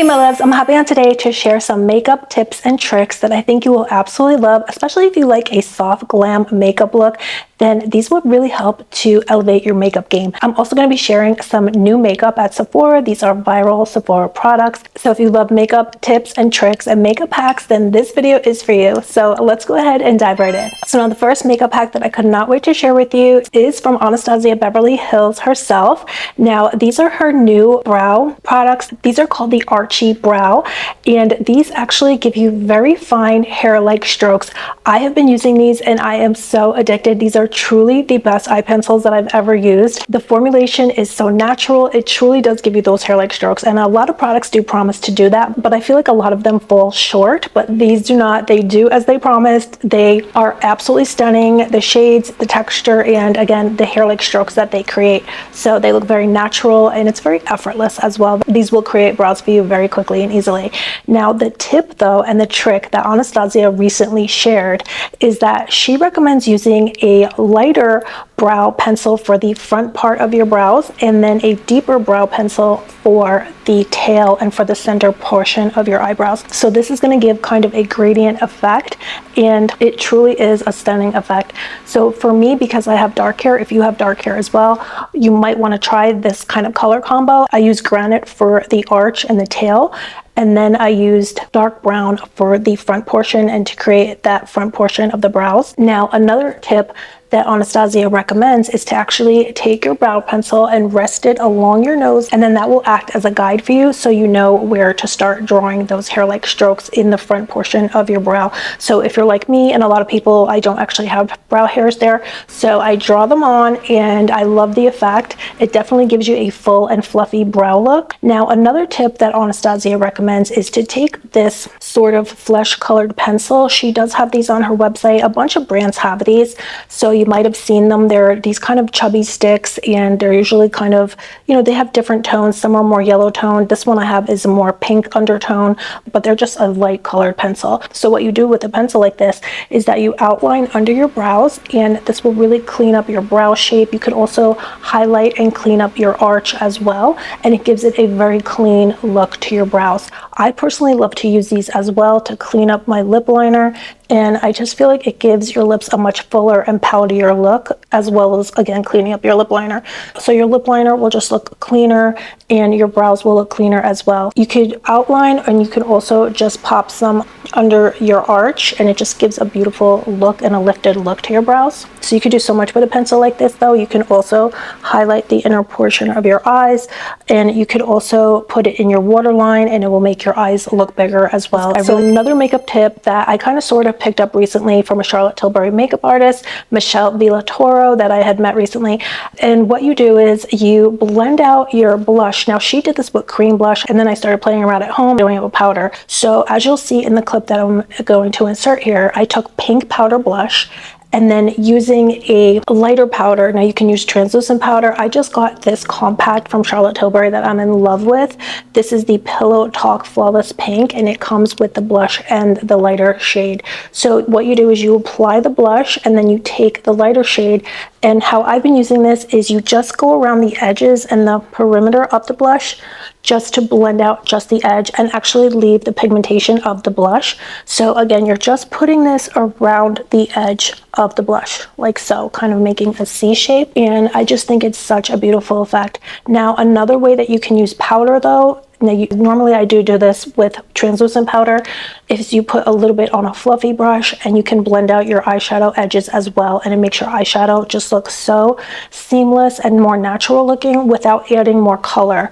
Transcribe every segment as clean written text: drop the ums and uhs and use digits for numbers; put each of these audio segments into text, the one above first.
my loves, I'm hopping on today to share some makeup tips and tricks that I think you will absolutely love, especially if you like a soft glam makeup look. Then these will really help to elevate your makeup game. I'm also going to be sharing some new makeup at Sephora. These are viral Sephora products. So if you love makeup tips and tricks and makeup hacks, then this video is for you. So let's go ahead and dive right in. So now the first makeup hack that I could not wait to share with you is from Anastasia Beverly Hills herself. Now these are her new brow products. These are called the Archibrow, and these actually give you very fine hair-like strokes. I have been using these and I am so addicted. These are truly the best eye pencils that I've ever used. The formulation is so natural. It truly does give you those hair-like strokes, and a lot of products do promise to do that, but I feel like a lot of them fall short, but these do not. They do as they promised. They are absolutely stunning. The shades, the texture, and again, the hair-like strokes that they create. So they look very natural and it's very effortless as well. These will create brows for you very quickly and easily. Now the tip though, and the trick that Anastasia recently shared, is that she recommends using a lighter brow pencil for the front part of your brows and then a deeper brow pencil for the tail and for the center portion of your eyebrows. So this is going to give kind of a gradient effect, and it truly is a stunning effect. So for me, because I have dark hair, if you have dark hair as well, you might want to try this kind of color combo. I use granite for the arch and the tail, and then I used dark brown for the front portion and to create that front portion of the brows. Now another tip that Anastasia recommends is to actually take your brow pencil and rest it along your nose, and then that will act as a guide for you so you know where to start drawing those hair-like strokes in the front portion of your brow. So if you're like me, and a lot of people, I don't actually have brow hairs there, so I draw them on and I love the effect. It definitely gives you a full and fluffy brow look. Now another tip that Anastasia recommends is to take this sort of flesh colored pencil. She does have these on her website. A bunch of brands have these, so you might have seen them. They're these kind of chubby sticks, and they're usually kind of, you know, they have different tones. Some are more yellow tone. This one I have is a more pink undertone, but they're just a light colored pencil. So what you do with a pencil like this is that you outline under your brows, and this will really clean up your brow shape. You could also highlight and clean up your arch as well, and it gives it a very clean look to your brows. I personally love to use these as well to clean up my lip liner, and I just feel like it gives your lips a much fuller and poutier look, as well as, again, cleaning up your lip liner. So your lip liner will just look cleaner and your brows will look cleaner as well. You could outline, and you could also just pop some under your arch, and it just gives a beautiful look and a lifted look to your brows. So you could do so much with a pencil like this though. You can also highlight the inner portion of your eyes, and you could also put it in your waterline, and it will make your eyes look bigger as well. So another makeup tip that I kind of sort of picked up recently from a Charlotte Tilbury makeup artist, Michelle Villatoro, that I had met recently. And what you do is you blend out your blush. Now she did this with cream blush, and then I started playing around at home doing it with powder. So as you'll see in the clip that I'm going to insert here, I took pink powder blush, and then using a lighter powder. Now you can use translucent powder. I just got this compact from Charlotte Tilbury that I'm in love with. This is the Pillow Talk Flawless Pink, and it comes with the blush and the lighter shade. So what you do is you apply the blush, and then you take the lighter shade, and how I've been using this is you just go around the edges and the perimeter of the blush just to blend out just the edge and actually leave the pigmentation of the blush. So again, you're just putting this around the edge of the blush like so, kind of making a C shape, and I just think it's such a beautiful effect. Now another way that you can use powder though, normally I do this with translucent powder, is you put a little bit on a fluffy brush and you can blend out your eyeshadow edges as well, and it makes your eyeshadow just look so seamless and more natural looking without adding more color.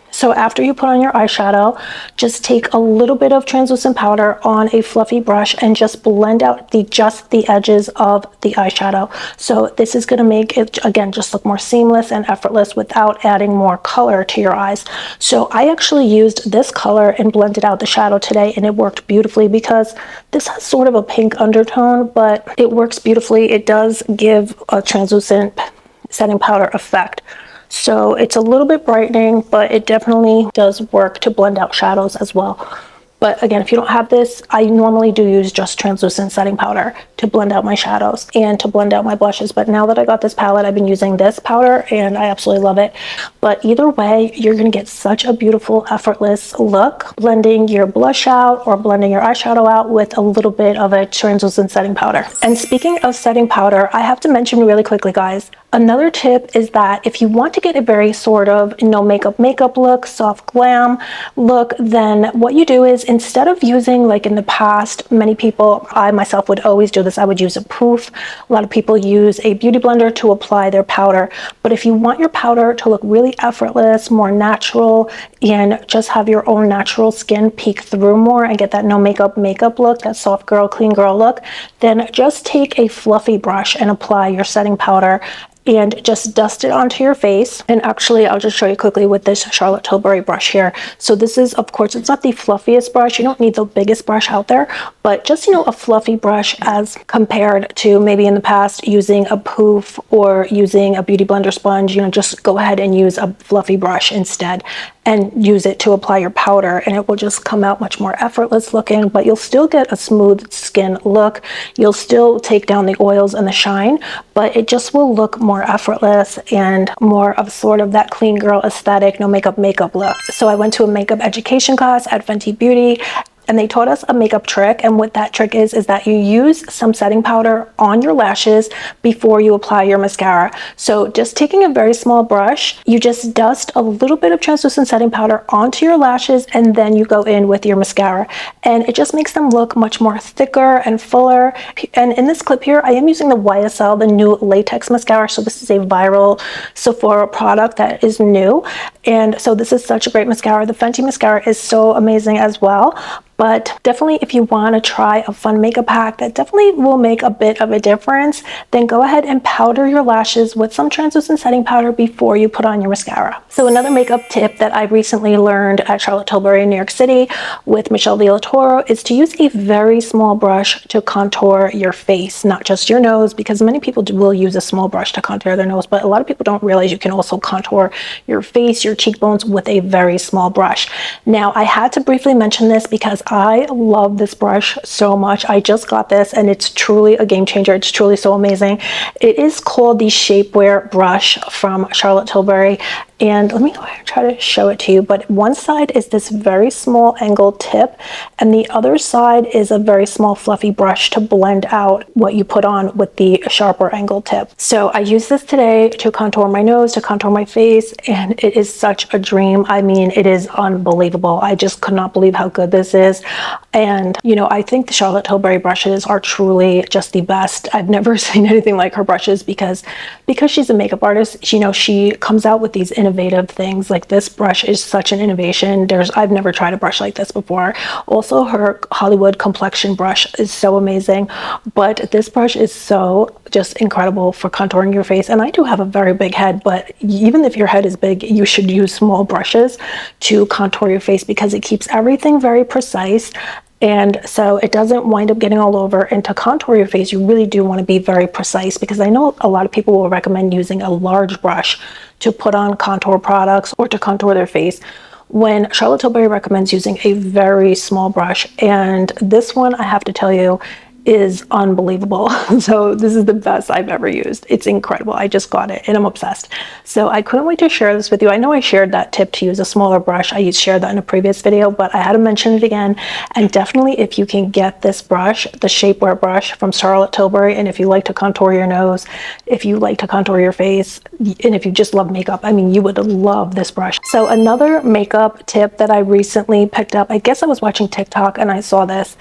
So after you put on your eyeshadow, just take a little bit of translucent powder on a fluffy brush and just blend out just the edges of the eyeshadow. So this is going to make it, again, just look more seamless and effortless without adding more color to your eyes. So I actually used this color and blended out the shadow today, and it worked beautifully because this has sort of a pink undertone, but it works beautifully. It does give a translucent setting powder effect. So it's a little bit brightening, but it definitely does work to blend out shadows as well. But again, if you don't have this, I normally do use just translucent setting powder to blend out my shadows and to blend out my blushes. But now that I got this palette, I've been using this powder and I absolutely love it. But either way, you're gonna get such a beautiful, effortless look, blending your blush out or blending your eyeshadow out with a little bit of a translucent setting powder. And speaking of setting powder, I have to mention really quickly, guys, another tip is that if you want to get a very sort of no makeup look, soft glam look, then what you do is, instead of using, like in the past, many people, I myself would always do this, I would use a poof. A lot of people use a beauty blender to apply their powder. But if you want your powder to look really effortless, more natural, and just have your own natural skin peek through more and get that no makeup look, that soft girl, clean girl look, then just take a fluffy brush and apply your setting powder and just dust it onto your face. And actually, I'll just show you quickly with this Charlotte Tilbury brush here. So this is, of course, it's not the fluffiest brush. You don't need the biggest brush out there, but just, you know, a fluffy brush as compared to maybe in the past using a poof or using a beauty blender sponge. You know, just go ahead and use a fluffy brush instead and use it to apply your powder, and it will just come out much more effortless looking, but you'll still get a smooth skin look. You'll still take down the oils and the shine, but it just will look more effortless and more of sort of that clean girl aesthetic, no makeup look. So I went to a makeup education class at Fenty Beauty, and they taught us a makeup trick, and what that trick is that you use some setting powder on your lashes before you apply your mascara. So just taking a very small brush, you just dust a little bit of translucent setting powder onto your lashes, and then you go in with your mascara, and it just makes them look much more thicker and fuller. And in this clip here, I am using the YSL, the new latex mascara. So this is a viral Sephora product that is new, and so this is such a great mascara. The Fenty mascara is so amazing as well. But definitely, if you want to try a fun makeup hack that definitely will make a bit of a difference, then go ahead and powder your lashes with some translucent setting powder before you put on your mascara. So another makeup tip that I recently learned at Charlotte Tilbury in New York City with Michelle Villatoro is to use a very small brush to contour your face, not just your nose, because many people will use a small brush to contour their nose, but a lot of people don't realize you can also contour your face, your cheekbones with a very small brush. Now, I had to briefly mention this because I love this brush so much. I just got this and it's truly a game changer. It's truly so amazing. It is called the Shapewear brush from Charlotte Tilbury. And let me go ahead and try to show it to you. But one side is this very small angled tip, and the other side is a very small fluffy brush to blend out what you put on with the sharper angled tip. So I used this today to contour my nose, to contour my face, and it is such a dream. I mean, it is unbelievable. I just could not believe how good this is. And, you know, I think the Charlotte Tilbury brushes are truly just the best. I've never seen anything like her brushes because she's a makeup artist. You know, she comes out with these innovative things. Like this brush is such an innovation. I've never tried a brush like this before. Also, her Hollywood complexion brush is so amazing, but this brush is so just incredible for contouring your face. And I do have a very big head, but even if your head is big, you should use small brushes to contour your face because it keeps everything very precise. And so it doesn't wind up getting all over. And to contour your face, you really do want to be very precise, because I know a lot of people will recommend using a large brush to put on contour products or to contour their face, when Charlotte Tilbury recommends using a very small brush. And this one, I have to tell you, is unbelievable. So this is the best I've ever used. It's incredible. I just got it and I'm obsessed. So I couldn't wait to share this with you. I know I shared that tip to use a smaller brush. I shared that in a previous video, but I had to mention it again. And definitely, if you can get this brush, the Shapewear brush from Charlotte Tilbury, and if you like to contour your nose, if you like to contour your face, and if you just love makeup, I mean, you would love this brush. So another makeup tip that I recently picked up, I guess I was watching TikTok and I saw this.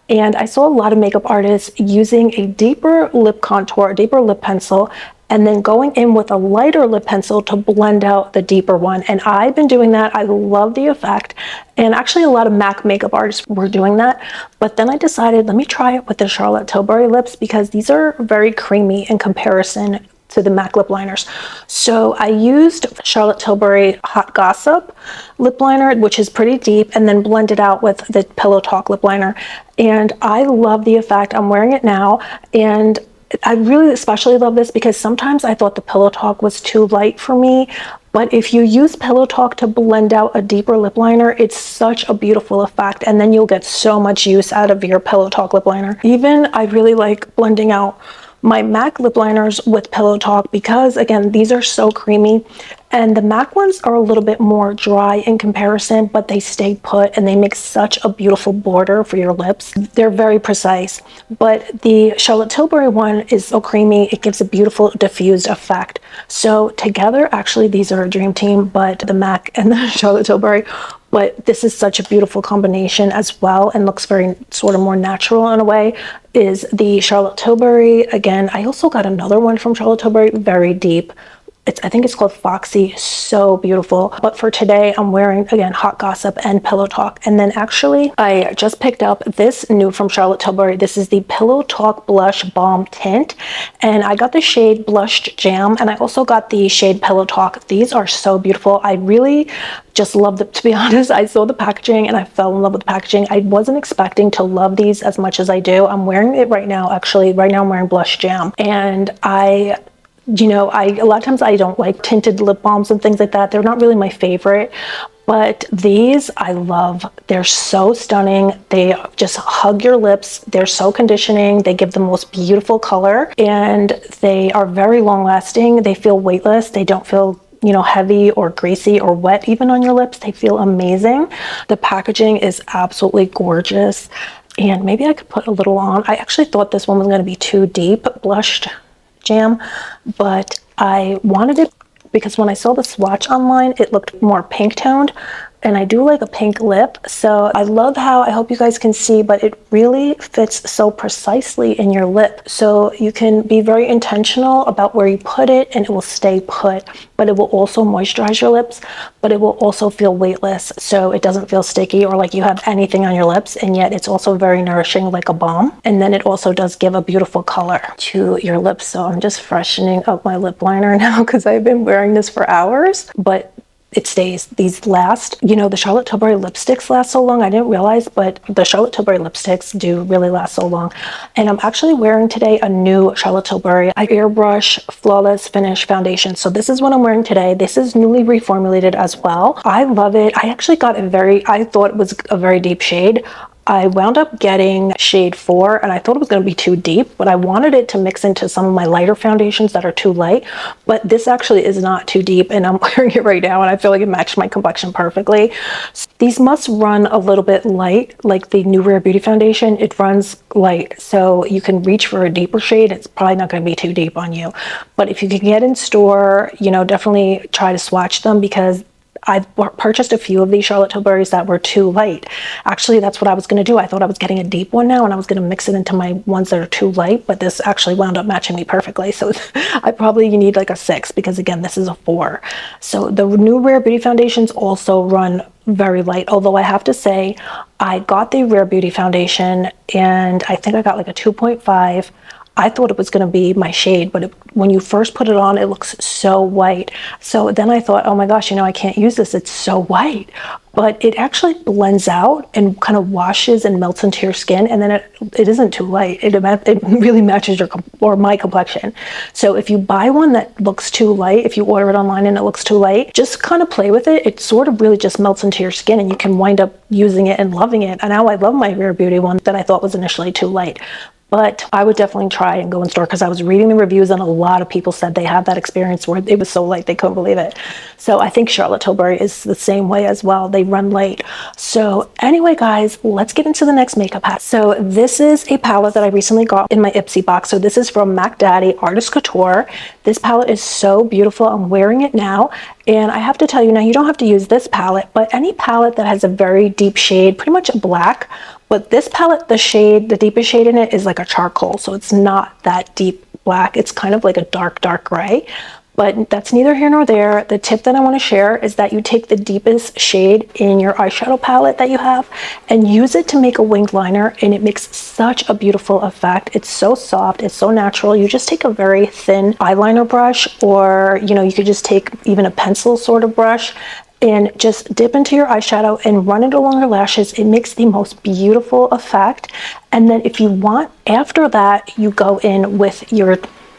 And I saw a lot of makeup artists using a deeper lip contour, a deeper lip pencil, and then going in with a lighter lip pencil to blend out the deeper one. And I've been doing that. I love the effect. And actually, a lot of MAC makeup artists were doing that. But then I decided, let me try it with the Charlotte Tilbury lips, because these are very creamy in comparison to the MAC lip liners. So I used Charlotte Tilbury Hot Gossip lip liner, which is pretty deep, and then blended out with the Pillow Talk lip liner. And I love the effect. I'm wearing it now, and I really especially love this because sometimes I thought the Pillow Talk was too light for me. But if you use Pillow Talk to blend out a deeper lip liner, it's such a beautiful effect. And then you'll get so much use out of your Pillow Talk lip liner. Even I really like blending out my MAC lip liners with Pillow Talk because, again, these are so creamy. And the MAC ones are a little bit more dry in comparison, but they stay put and they make such a beautiful border for your lips. They're very precise. But the Charlotte Tilbury one is so creamy, it gives a beautiful diffused effect. So together, actually, these are a dream team, but the MAC and the Charlotte Tilbury. But this is such a beautiful combination as well, and looks very sort of more natural in a way, is the Charlotte Tilbury. Again, I also got another one from Charlotte Tilbury, very deep. I think it's called Foxy, so beautiful. But for today, I'm wearing, again, Hot Gossip and Pillow Talk. And then actually, I just picked up this new from Charlotte Tilbury. This is the Pillow Talk Blush Balm Tint. And I got the shade Blushed Jam, and I also got the shade Pillow Talk. These are so beautiful. I really just loved it, to be honest. I saw the packaging and I fell in love with the packaging. I wasn't expecting to love these as much as I do. I'm wearing it right now, actually. Right now I'm wearing Blush Jam. And a lot of times I don't like tinted lip balms and things like that. They're not really my favorite, but these I love. They're so stunning. They just hug your lips. They're so conditioning. They give the most beautiful color, and they are very long lasting. They feel weightless. They don't feel heavy or greasy or wet even on your lips. They feel amazing. The packaging is absolutely gorgeous, and maybe I could put a little on. I actually thought this one was going to be too deep, Blushed Jam, but I wanted it because when I saw the swatch online, it looked more pink toned, and I do like a pink lip. So I love how, I hope you guys can see, but it really fits so precisely in your lip. So you can be very intentional about where you put it and it will stay put, but it will also moisturize your lips, but it will also feel weightless. So it doesn't feel sticky or like you have anything on your lips, and yet it's also very nourishing like a balm. And then it also does give a beautiful color to your lips. So I'm just freshening up my lip liner now because I've been wearing this for hours, but it stays. These last, the Charlotte Tilbury lipsticks last so long. I didn't realize, but the Charlotte Tilbury lipsticks do really last so long. And I'm actually wearing today a new Charlotte Tilbury Airbrush Flawless Finish Foundation. So this is what I'm wearing today. This is newly reformulated as well. I love it. I actually got I thought it was a very deep shade. I wound up getting shade 4, and I thought it was going to be too deep, but I wanted it to mix into some of my lighter foundations that are too light. But this actually is not too deep, and I'm wearing it right now, and I feel like it matched my complexion perfectly. So these must run a little bit light, like the new Rare Beauty foundation. It runs light, so you can reach for a deeper shade. It's probably not going to be too deep on you. But if you can get in store, definitely try to swatch them, because I've purchased a few of these Charlotte Tilburys that were too light. Actually, that's what I was going to do. I thought I was getting a deep one now, and I was going to mix it into my ones that are too light, but this actually wound up matching me perfectly. So you need like a 6, because again, this is a 4. So the new Rare Beauty foundations also run very light, although I have to say, I got the Rare Beauty foundation, and I think I got like a 2.5. I thought it was going to be my shade, but when you first put it on, it looks so white. So then I thought, oh my gosh, I can't use this. It's so white. But it actually blends out and kind of washes and melts into your skin, and then it isn't too light. It really matches my complexion. So if you buy one that looks too light, if you order it online and it looks too light, just kind of play with it. It sort of really just melts into your skin, and you can wind up using it and loving it. And now I love my Rare Beauty one that I thought was initially too light. But I would definitely try and go in store, because I was reading the reviews and a lot of people said they had that experience where it was so light they couldn't believe it. So I think Charlotte Tilbury is the same way as well. They run light. So anyway, guys, let's get into the next makeup palette. So this is a palette that I recently got in my Ipsy box. So this is from Mac Daddy Artist Couture. This palette is so beautiful. I'm wearing it now. And I have to tell you, now you don't have to use this palette, but any palette that has a very deep shade, pretty much black. But this palette, the deepest shade in it is like a charcoal. So it's not that deep black. It's kind of like a dark gray. But that's neither here nor there. The tip that I want to share is that you take the deepest shade in your eyeshadow palette that you have and use it to make a winged liner, and it makes such a beautiful effect. It's so soft, it's so natural. You just take a very thin eyeliner brush, or you could just take even a pencil sort of brush, and just dip into your eyeshadow and run it along your lashes. It makes the most beautiful effect. And then if you want, after that, you go in with your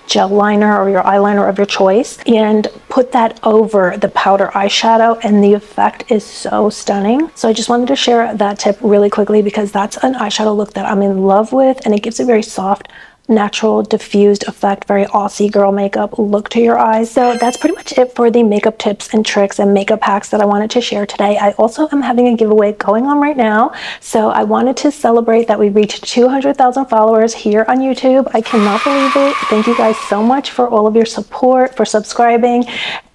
gel liner or your eyeliner of your choice and put that over the powder eyeshadow, and the effect is so stunning. So I just wanted to share that tip really quickly because that's an eyeshadow look that I'm in love with, and it gives a very soft, natural, diffused effect, very Aussie girl makeup look to your eyes. So that's pretty much it for the makeup tips and tricks and makeup hacks that I wanted to share today. I also am having a giveaway going on right now, so I wanted to celebrate that we reached 200,000 followers here on YouTube. I cannot believe it. Thank you guys so much for all of your support, for subscribing,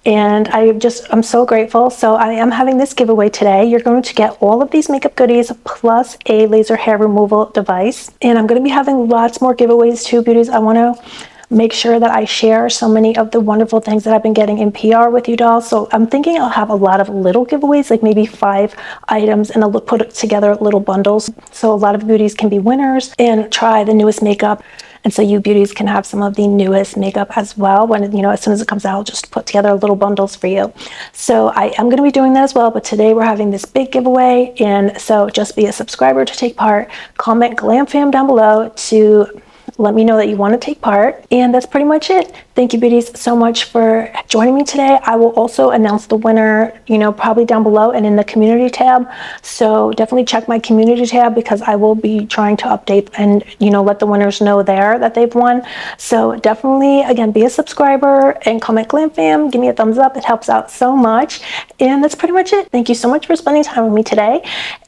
and I'm so grateful. So I am having this giveaway today. You're going to get all of these makeup goodies plus a laser hair removal device, and I'm going to be having lots more giveaways too, beauties. I want to make sure that I share so many of the wonderful things that I've been getting in PR with you dolls. So I'm thinking I'll have a lot of little giveaways, like maybe 5 items, and I'll put together little bundles so a lot of beauties can be winners and try the newest makeup. And so you beauties can have some of the newest makeup as well. When, you know, as soon as it comes out, I'll just put together little bundles for you. So I am going to be doing that as well. But today we're having this big giveaway. And so just be a subscriber to take part. Comment Glam Fam down below to let me know that you want to take part. And that's pretty much it. Thank you, beauties, so much for joining me today. I will also announce the winner, you know, probably down below and in the community tab. So definitely check my community tab because I will be trying to update and, you know, let the winners know there that they've won. So definitely, again, be a subscriber and comment Glam Fam. Give me a thumbs up. It helps out so much. And that's pretty much it. Thank you so much for spending time with me today.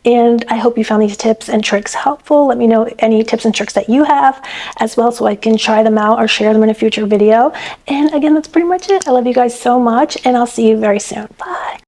And I hope you found these tips and tricks helpful. Let me know any tips and tricks that you have as well so I can try them out or share them in a future video. And again, that's pretty much it. I love you guys so much, and I'll see you very soon. Bye.